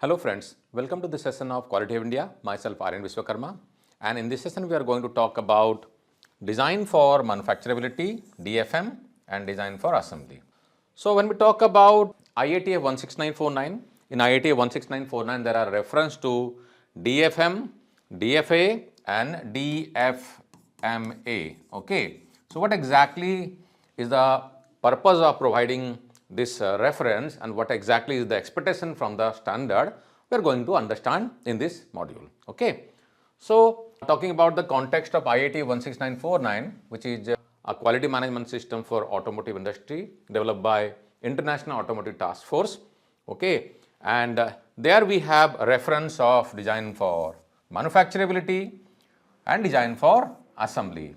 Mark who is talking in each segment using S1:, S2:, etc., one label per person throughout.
S1: Hello friends, welcome to the session of Quality of India. Myself Aryan Vishwakarma, and in this session we are going to talk about design for manufacturability, DFM, and design for assembly. So when we talk about IATF 16949, in IATF 16949 there are reference to DFM, DFA and DFMA. Okay, so what exactly is the purpose of providing this reference and what exactly is the expectation from the standard, we are going to understand in this module. Okay. So talking about the context of IAT 16949, which is a quality management system for automotive industry developed by International Automotive Task Force. Okay. And there we have a reference of design for manufacturability and design for assembly.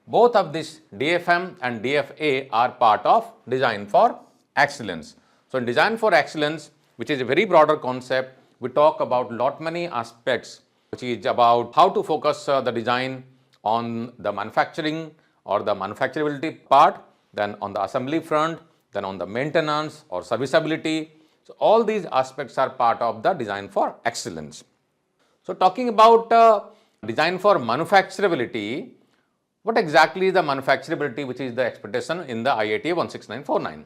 S1: Both of this DFM and DFA are part of design for excellence. So in design for excellence, which is a very broader concept, we talk about lot many aspects, which is about how to focus the design on the manufacturing or the manufacturability part, then on the assembly front, then on the maintenance or serviceability. So all these aspects are part of the design for excellence. So talking about design for manufacturability, what exactly is the manufacturability, which is the expectation in the IATA 16949?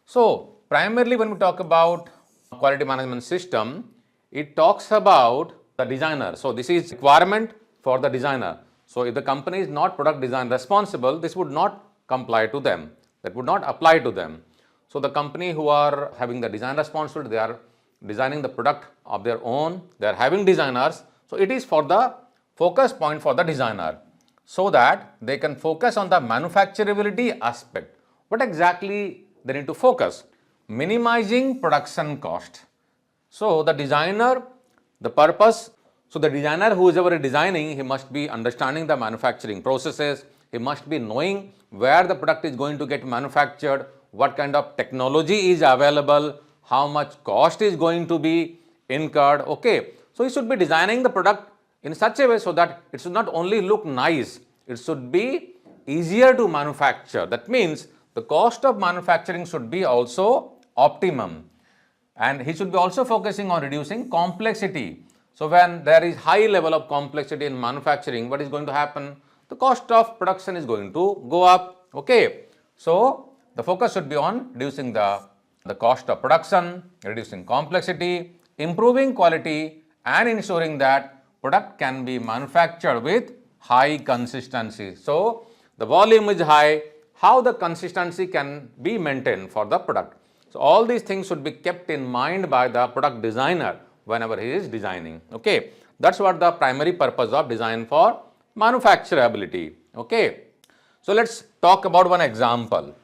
S1: So primarily when we talk about quality management system, it talks about the designer. So this is requirement for the designer. So if the company is not product design responsible, this would not comply to them. That would not apply to them. So the company who are having the design responsibility, they are designing the product of their own, they are having designers. So it is for the focus point for the designer, so that they can focus on the manufacturability aspect. What exactly they need to focus? Minimizing production cost. So the designer, the purpose, so the designer who is ever designing, he must be understanding the manufacturing processes, he must be knowing where the product is going to get manufactured, what kind of technology is available, how much cost is going to be incurred. Okay, so he should be designing the product in such a way so that it should not only look nice, it should be easier to manufacture. That means the cost of manufacturing should be also optimum, and he should be also focusing on reducing complexity. So when there is high level of complexity in manufacturing, what is going to happen? The cost of production is going to go up. Okay, so the focus should be on reducing the cost of production, reducing complexity, improving quality, and ensuring that product can be manufactured with high consistency. So the volume is high, how the consistency can be maintained for the product. So all these things should be kept in mind by the product designer whenever he is designing. Okay, that's what the primary purpose of design for manufacturability. Okay, so let's talk about one example.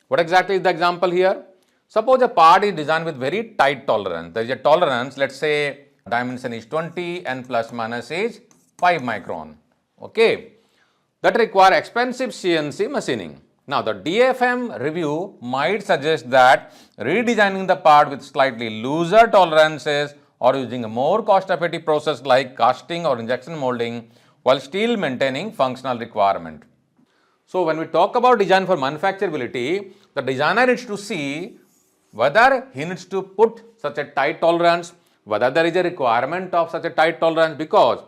S1: What exactly is the example here? Suppose a part is designed with very tight tolerance. There is a tolerance, let's say dimension is 20 and plus minus is 5 micron. Okay, that require expensive CNC machining. Now the DFM review might suggest that redesigning the part with slightly looser tolerances or using a more cost-effective process like casting or injection molding while still maintaining functional requirement. So when we talk about design for manufacturability, the designer needs to see whether he needs to put such a tight tolerance, whether there is a requirement of such a tight tolerance, because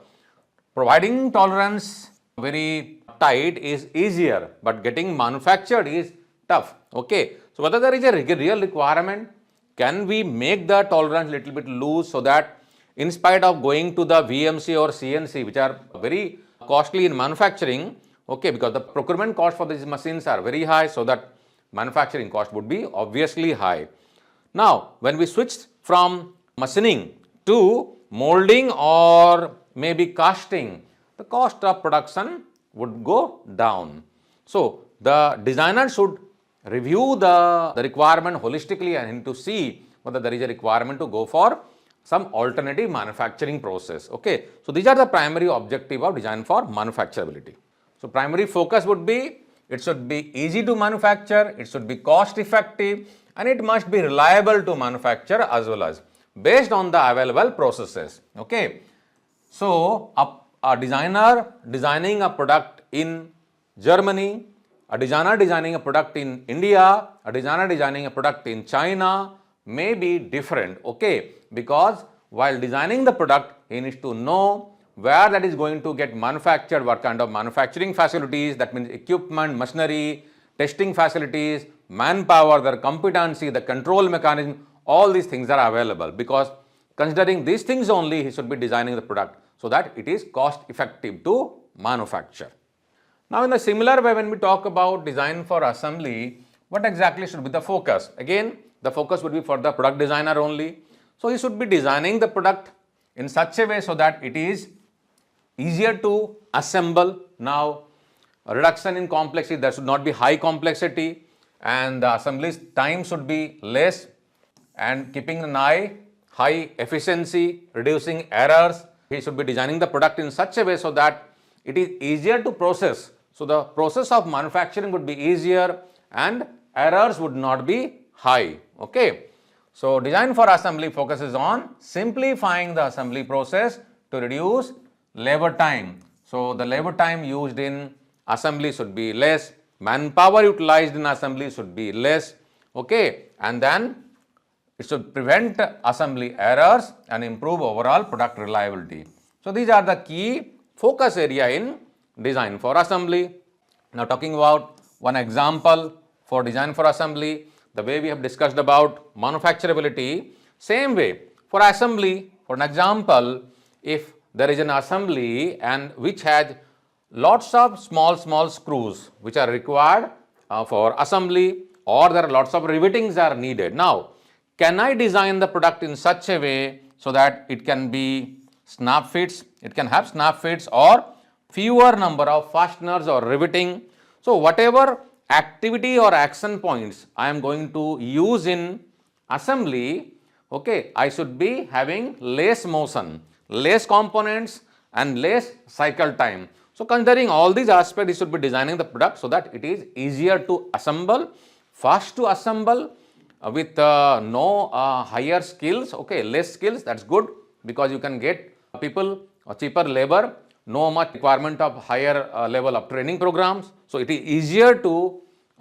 S1: providing tolerance very tight is easier, but getting manufactured is tough. Okay, so whether there is a real requirement, can we make the tolerance little bit loose so that in spite of going to the VMC or CNC, which are very costly in manufacturing, okay, because the procurement cost for these machines are very high, so that manufacturing cost would be obviously high. Now when we switch from machining to molding or maybe casting, the cost of production would go down. So the designer should review the requirement holistically and to see whether there is a requirement to go for some alternative manufacturing process. Okay, so these are the primary objective of design for manufacturability. So primary focus would be, it should be easy to manufacture, it should be cost effective, and it must be reliable to manufacture as well as based on the available processes. Okay, so a designer designing a product in Germany, a designer designing a product in India, a designer designing a product in China may be different, okay, because while designing the product, he needs to know where that is going to get manufactured, what kind of manufacturing facilities, that means equipment, machinery, testing facilities, manpower, their competency, the control mechanism, all these things are available, because considering these things only, he should be designing the product so that it is cost effective to manufacture. Now, in a similar way, when we talk about design for assembly, what exactly should be the focus? Again, the focus would be for the product designer only. So, he should be designing the product in such a way so that it is easier to assemble. Now, a reduction in complexity, there should not be high complexity, and the assembly time should be less, and keeping an eye high efficiency, reducing errors. He should be designing the product in such a way so that it is easier to process. So, the process of manufacturing would be easier and errors would not be high. Okay. So, design for assembly focuses on simplifying the assembly process to reduce labor time. So, the labor time used in assembly should be less, manpower utilized in assembly should be less, okay, and then it should prevent assembly errors and improve overall product reliability. So, these are the key focus area in design for assembly. Now, talking about one example for design for assembly, the way we have discussed about manufacturability, same way for assembly, for an example, if there is an assembly and which has lots of small screws which are required for assembly, or there are lots of rivetings are needed. Now, can I design the product in such a way so that it can be snap fits, it can have snap fits or fewer number of fasteners or riveting. So, whatever activity or action points I am going to use in assembly, okay, I should be having less motion, less components and less cycle time. So, considering all these aspects, you should be designing the product so that it is easier to assemble, fast to assemble, with no higher skills, okay, less skills, that's good, because you can get people or cheaper labor, no much requirement of higher level of training programs. So, it is easier to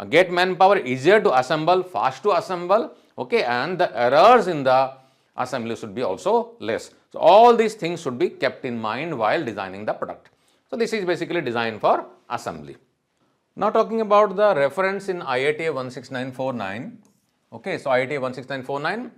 S1: get manpower, easier to assemble, fast to assemble, okay, and the errors in the assembly should be also less. So, all these things should be kept in mind while designing the product. So, this is basically design for assembly. Now, talking about the reference in IATA 16949. Okay, so IATA 16949,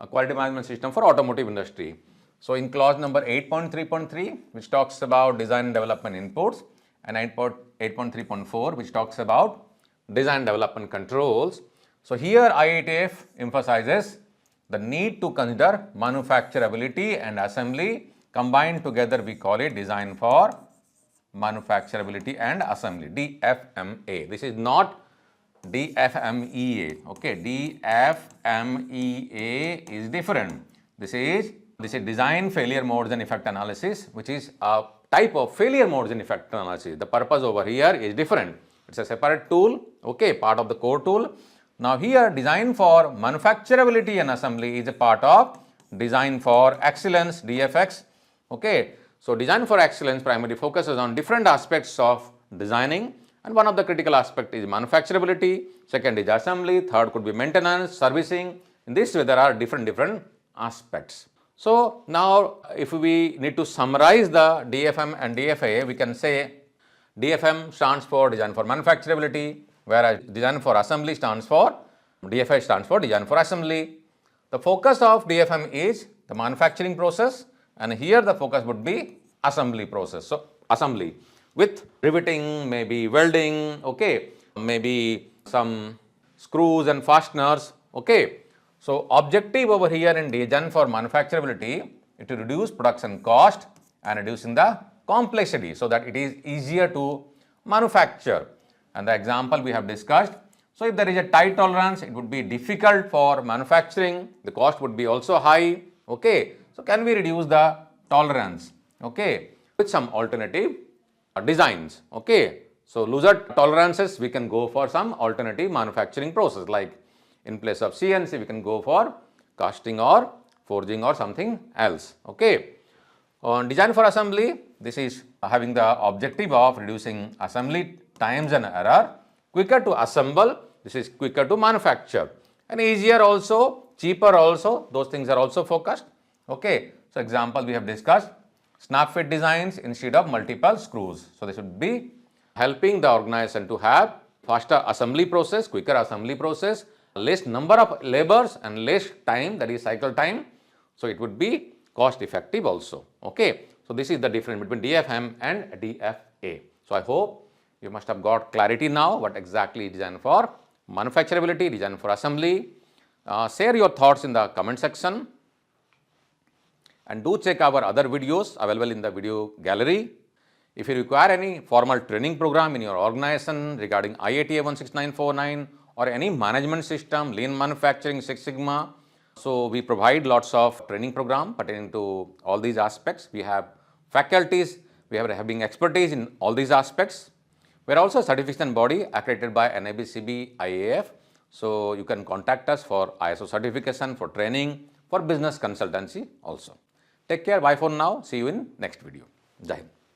S1: a quality management system for automotive industry. So, in clause number 8.3.3, which talks about design and development inputs, and 8.3.4, which talks about design development controls. So, here IATF emphasizes the need to consider manufacturability and assembly combined together. We call it design for manufacturability and assembly, DFMA. This is not DFMEA, okay, DFMEA is different. This is design failure modes and effect analysis, which is a type of failure modes and effect analysis. The purpose over here is different. It's a separate tool, okay, part of the core tool. Now, here design for manufacturability and assembly is a part of design for excellence, DFX, okay. So, design for excellence primarily focuses on different aspects of designing, and one of the critical aspect is manufacturability, second is assembly, third could be maintenance, servicing. In this way, there are different aspects. So, now if we need to summarize the DFM and DFA, we can say DFM stands for design for manufacturability, whereas design for assembly stands for, DFA stands for design for assembly. The focus of DFM is the manufacturing process, and here the focus would be assembly process. So, assembly with riveting, maybe welding, okay, maybe some screws and fasteners, okay. So, objective over here in design for manufacturability is to reduce production cost and reducing the complexity so that it is easier to manufacture. And the example we have discussed. So, if there is a tight tolerance, it would be difficult for manufacturing, the cost would be also high, okay. So, can we reduce the tolerance, okay, with some alternative designs, okay. So, looser tolerances, we can go for some alternative manufacturing process, like in place of CNC, we can go for casting or forging or something else, okay. On design for assembly, this is having the objective of reducing assembly times and error, quicker to assemble, this is quicker to manufacture, and easier also, cheaper also, those things are also focused, okay. So example we have discussed, snap fit designs instead of multiple screws. So this would be helping the organization to have faster assembly process, quicker assembly process, less number of labors and less time, that is cycle time. So it would be cost effective also. Okay. So this is the difference between DFM and DFA. So I hope you must have got clarity now what exactly design for manufacturability, design for assembly. Share your thoughts in the comment section, and do check our other videos available in the video gallery. If you require any formal training program in your organization regarding IATA 16949 or any management system, lean manufacturing, Six Sigma, so we provide lots of training program pertaining to all these aspects. We have faculties, we are having expertise in all these aspects. We are also a certification body accredited by NABCB IAF. So you can contact us for ISO certification, for training, for business consultancy also. Take care, bye for now, see you in next video. Jai Hind.